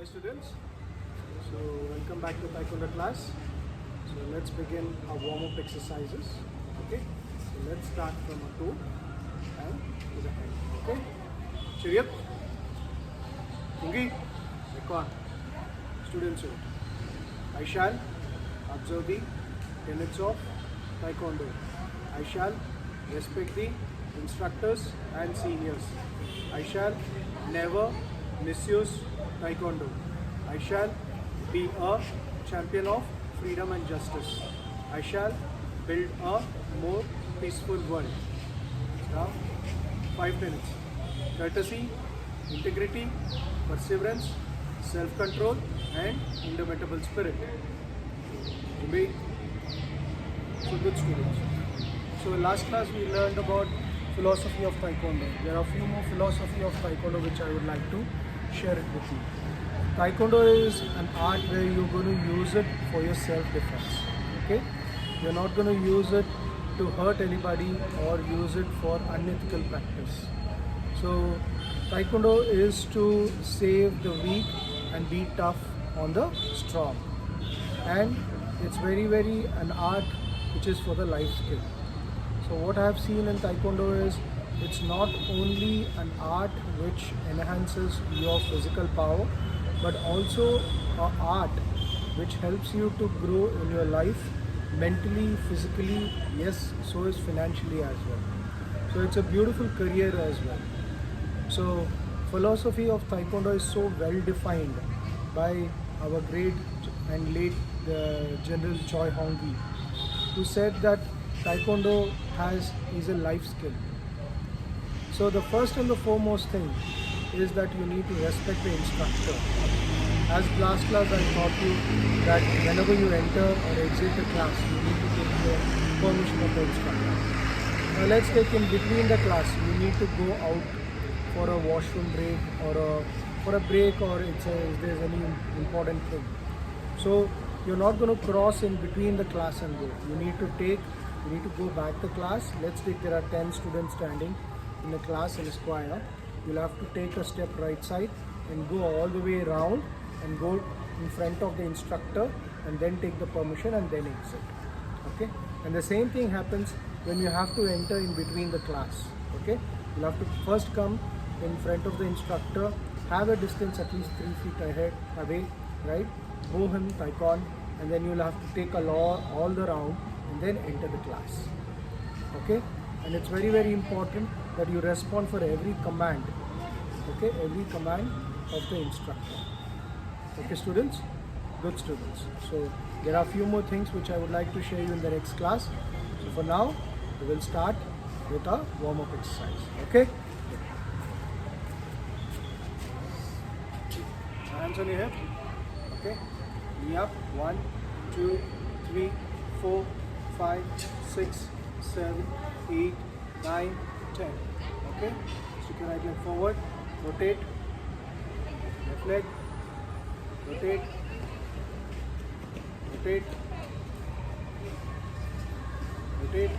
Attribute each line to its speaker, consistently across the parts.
Speaker 1: students. So welcome back to Taekwondo class. So let's begin our warm-up exercises. Okay. So let's start from a toe and to the head. Okay. Cheer up. Kungi. Record. Students. I shall observe the tenets of Taekwondo. I shall respect the instructors and seniors. I shall never misuse Taekwondo. I shall be a champion of freedom and justice. I shall build a more peaceful world. Now, 5 minutes. Courtesy, integrity, perseverance, self-control, and indomitable spirit. Be so good students. So last class we learned about philosophy of Taekwondo. There are a few more philosophy of Taekwondo which I would like to share it with you. Taekwondo is an art where you're going to use it for your self-defense. Okay? You're not going to use it to hurt anybody or use it for unethical practice. So Taekwondo is to save the weak and be tough on the strong. And it's very an art which is for the life skill. So what I have seen in Taekwondo is it's not only an art which enhances your physical power, but also an art which helps you to grow in your life mentally, physically, yes, so is financially as well. So it's a beautiful career as well. So philosophy of Taekwondo is so well defined by our great and late General Choi Hong-gi, who said that Taekwondo is a life skill. So the first and the foremost thing is that you need to respect the instructor. As last class I taught you that whenever you enter or exit the class, you need to take the permission of the instructor. Now let's take in between the class, you need to go out for a washroom break or for a break, or if there's any important thing. So you're not going to cross in between the class and go. You need to go back to class. Let's take there are 10 students standing in the class in a square. You'll have to take a step right side and go all the way around and go in front of the instructor and then take the permission and then exit. Okay? And the same thing happens when you have to enter in between the class. Okay? You'll have to first come in front of the instructor, have a distance at least 3 feet away, right? Bow him, taekwondo, and then you'll have to take a law all the round and then enter the class. Okay? And it's very important that you respond for every command. Okay? Every command of the instructor. Okay, students? Good students. So there are a few more things which I would like to share you in the next class. So for now, we will start with a warm-up exercise. Okay? Hands on your hip. Okay? Knee up. 1, 2, 3, 4, 5, 6, 7, 8, 9, 10. Okay? Stick your right leg forward. Rotate. Left leg. Rotate. Rotate. Rotate.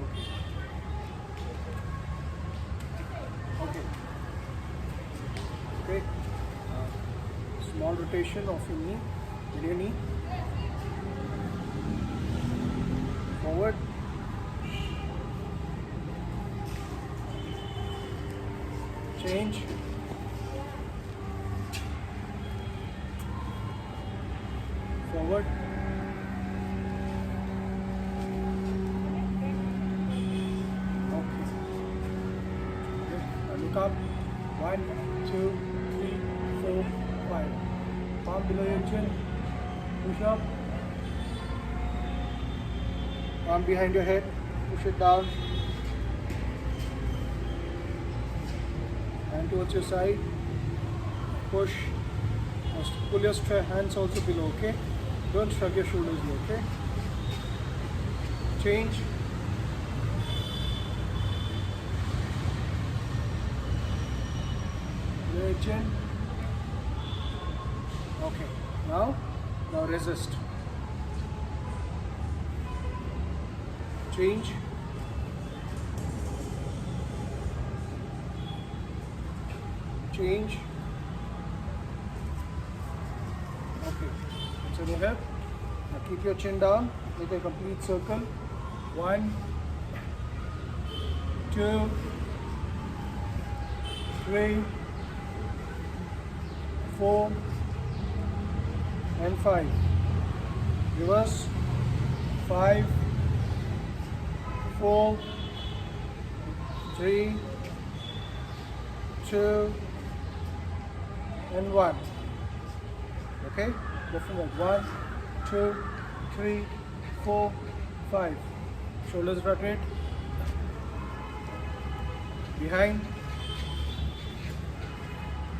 Speaker 1: Okay. Okay. Okay. Small rotation of your knee. With your knee. Forward. Change. Forward. Okay. Now look up. 1, 2, 3, 4, 5. Palm below your chin. Push up. Arm behind your head. Push it down. Hand towards your side. Push. Pull your hands also below, okay? Don't shrug your shoulders here, okay? Change. Lower your chin. Okay. Now resist. Change. Change. hands on your hip. Now keep your chin down. Make a complete circle. 1, 2, 3, 4, and 5. Reverse. 5, 4, 3, 2, and 1. Okay? Go from like 1, 2, 3, 4, 5. Shoulders rotate. Behind.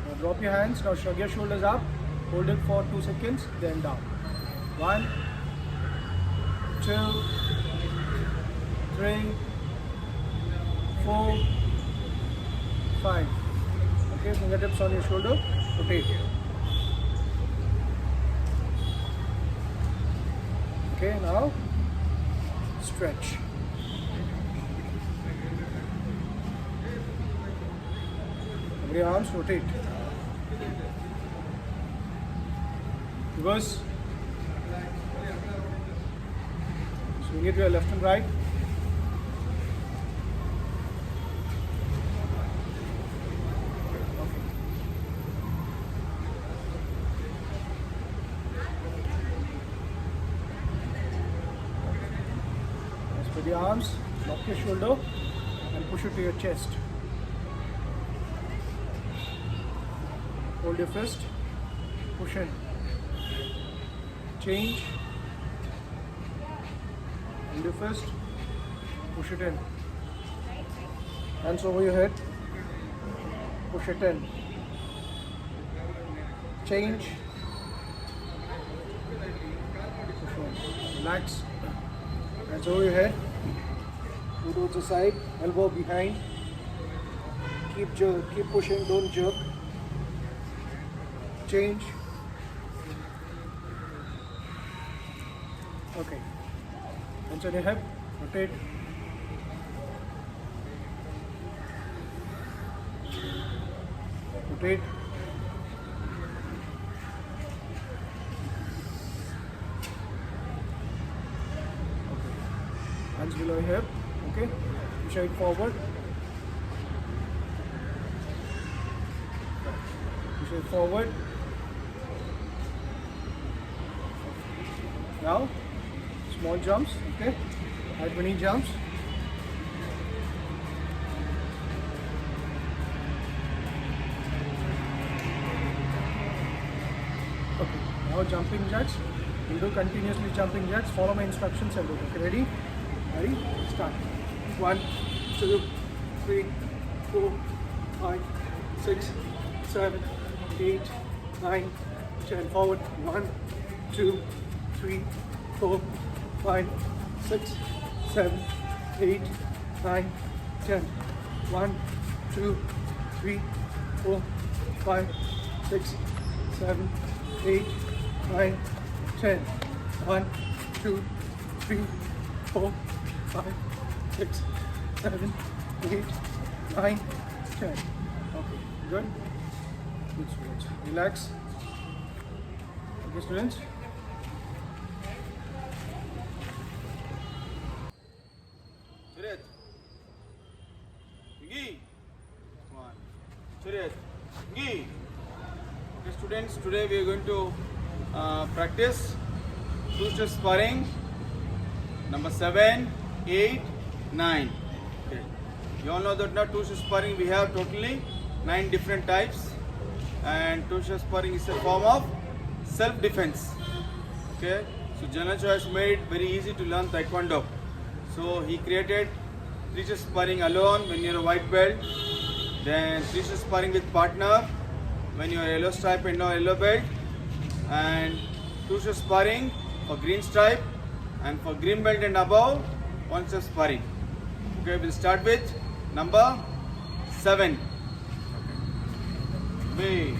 Speaker 1: Now drop your hands. Now shrug your shoulders up. Hold it for 2 seconds. Then down. 1, 2, 3, 4, 5. Okay, fingertips on your shoulder. Rotate. Okay, now stretch. Your arms rotate. Reverse. Swing it to your left and right. Spread your arms, lock your shoulder and push it to your chest. Hold your fist, push in. Change. Hold your fist, push it in. Hands over your head, push it in. Change. Push in. Relax. Hands over your head. Go towards the side, elbow behind. Keep pushing, don't jerk. Change. Okay. Hands on your hip, rotate. Rotate. Okay. Hands below your hip, okay. Push it forward. Push it forward. Now, small jumps, okay? Add many jumps. Okay, now jumping jacks. We'll do continuously jumping jacks. Follow my instructions and do it. Okay, ready? Ready? Start. 1, 2, 3, 4, 5, 6, 7, 8, 9, 10. Forward. 1, 2, 3, 4, 5, 6, 7, 8, 9, 10. 1, 2, 3, 4, 5, 6, 7, 8, 9, 10. 1, 2, 3, 4, 5, 6, 7, 8, 9, 10. Okay, good. Good students. Relax. Okay, students.
Speaker 2: Suret. Gi. Come on. Suret. Gi. Okay, students, today we are going to practice two-step sparring number 7, 8, 9. Okay. You all know that now two-step sparring we have totally 9 different types, and two-step sparring is a form of self-defense. Okay. So Janacho has made it very easy to learn Taekwondo. So he created three-step sparring alone when you're a white belt, then three-step sparring with partner when you're a yellow stripe and now yellow belt, and two-step sparring for green stripe, and for green belt and above, one-step sparring. Okay, we'll start with number 7. Okay,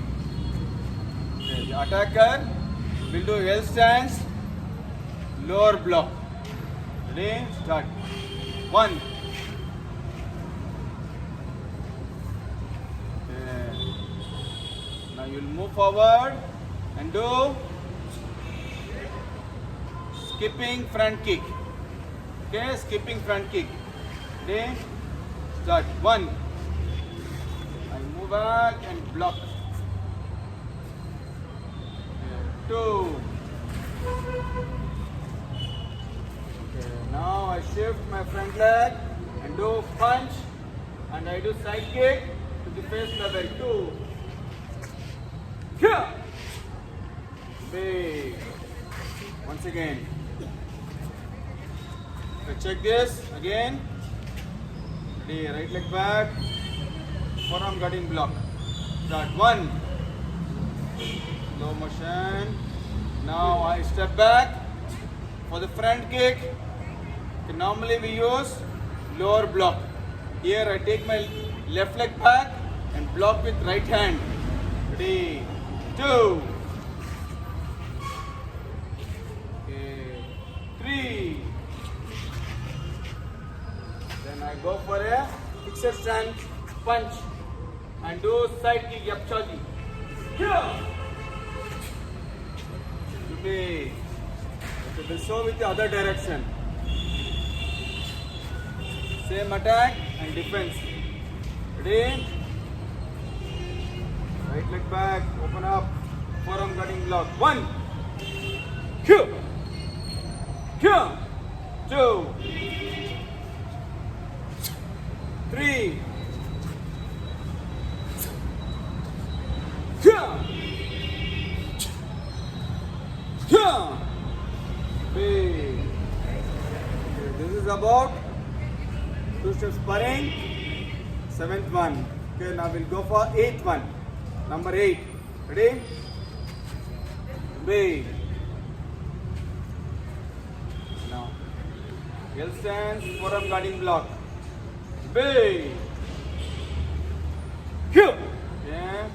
Speaker 2: the attacker will do L stance, lower block. Ready? Start. 1. Okay. Now you will move forward and do skipping front kick. Okay, skipping front kick. Ready? Start. 1. I move back and block. 2. Okay, now I shift my front leg and do punch and I do side kick to the face level. 2. Here. Big. Once again. So check this again. Ready, right leg back. Forearm guarding block. Start. 1. Slow motion. Now I step back for the front kick. Okay, normally we use lower block. Here I take my left leg back and block with right hand. Ready? 2. Okay. 3. Then I go for a fixed stand punch and do side kick yapchaji. Here. Okay, we'll show with the other direction. Same attack and defense. Ready? Right leg back, open up, forearm guarding block. 1. Here. Here. 2. 3. Here. Here. Big. Okay, this is about 2-step sparring. 7th one. Okay, now we'll go for 8th one. Number 8. Ready? Big. Now, L stance, forearm guarding block. Big. Here. Okay.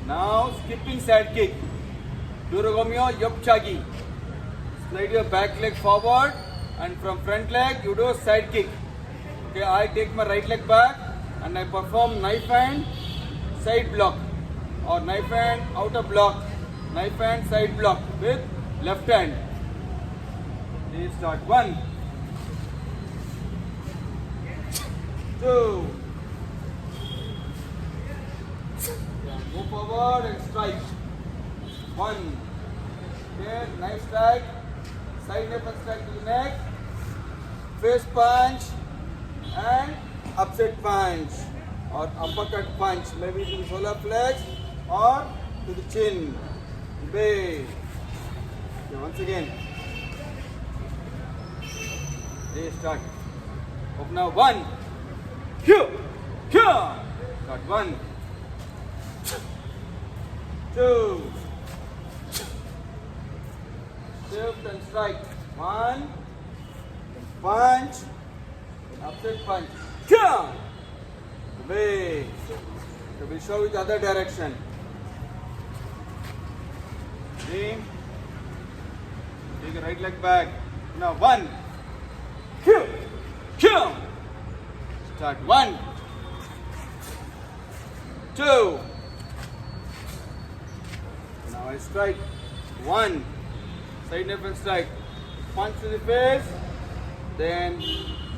Speaker 2: Now skipping side kick. Durogomyo Yopchagi. Slide your back leg forward and from front leg you do side kick. Okay, I take my right leg back and I perform knife hand side block or knife hand outer block, knife hand side block with left hand. Please start. 1. 2. Move forward and strike. 1. Okay, knife strike, side knife and strike to the neck, face punch and upset punch or uppercut punch, maybe to the solar flex or to the chin. Big. Okay, once again. Ready, start. Open now. 1. Here. Here. Start. 1. 2. Shift and strike. 1. Punch. Upset punch. Here. Big. So we'll show you the other direction. Ready? Take the right leg back. Now 1. Here. Here. Start. 1. 2. Now I strike. 1. Side knife and strike. Punch to the face. Then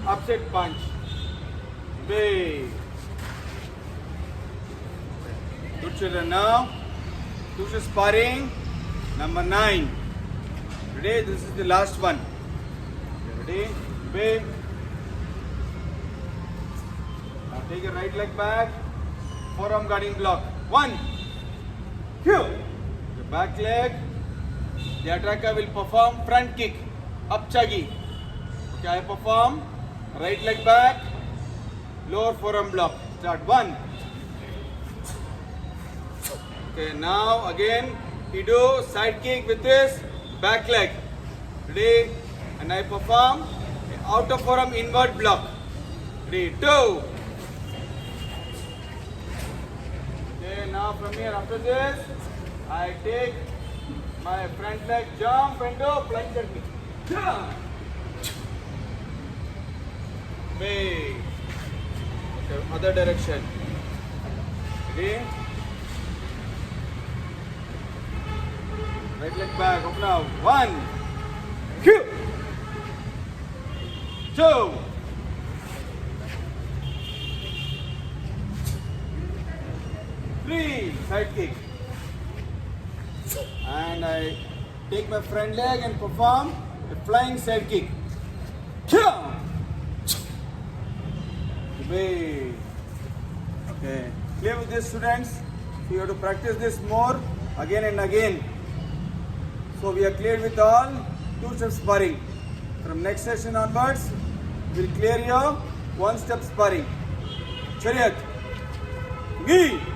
Speaker 2: upset punch. Big. Good children now. This is sparring number 9. Ready? This is the last one. Ready? Big. Now take your right leg back. Forearm guarding block. 1. Here. The back leg. The attacker will perform front kick. Upchagi. Okay, I perform right leg back. Lower forearm block. Start. 1. Okay, now again you do side kick with this back leg. Ready? And I perform outer forearm inward block. Ready? 2. Okay, now from here after this, I take my front leg jump and do plunger kick. Jump. Big. Okay, other direction. Ready? Right leg back. Up now. 1. Cue. 2. 3. Side kick. And I take my front leg and perform a flying side kick. Way. Okay. Clear with this, students? So you have to practice this more again and again. So we are clear with all two-step sparring. From next session onwards, we'll clear your one-step sparring. Chariot. Gi.